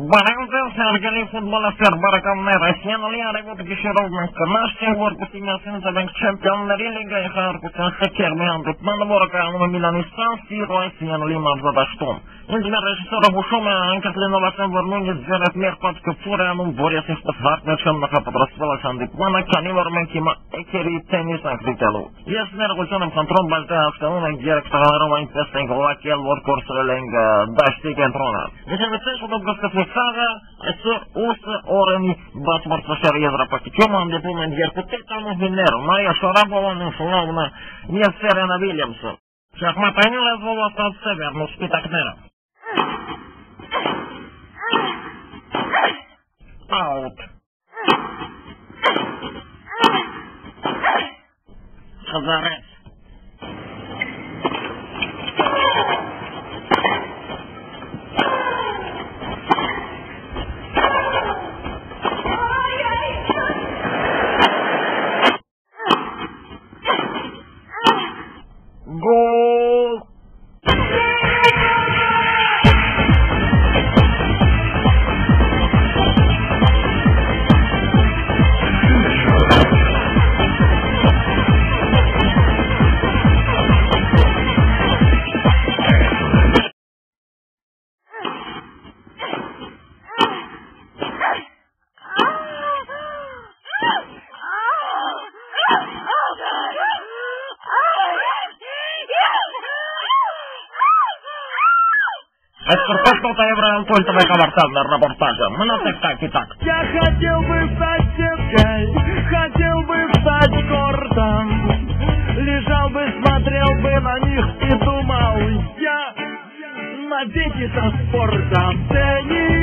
Баранцев Сергей футболистler barıkanlar Россиянали арабы кешеровның кынашчы корпусының забанк чемпионнары лига харкутан хакер мен Дутман бараканы Милан Испанский Россиянали мавзадаштон. Инженер режиссер Бушома анкетленовасан варнуни зерет мерпат кфураның борясых партнершем на подрастала Сандикмана канивармен кима экери теннис акриталу. Яснер гусаным контрол базда автоунен директорлары инвестинг лакел воркорсрелинг дашти контрола. Geçen что Сага, осы орени басмарсашар Европаки. Команде помен деркутетану Венеру, Мария Шарабованың шулауна Несерена Вильямсон. Шахматайны лазвол остат северну спитакнера. Аут. Хазарец. Гол! Экспортов Евроан Польтовой комментарий репортажа. Мы на так. Я хотел бы стать сеткой, хотел бы стать кортом. Лежал бы, смотрел бы на них и думал, я навеки со спортом.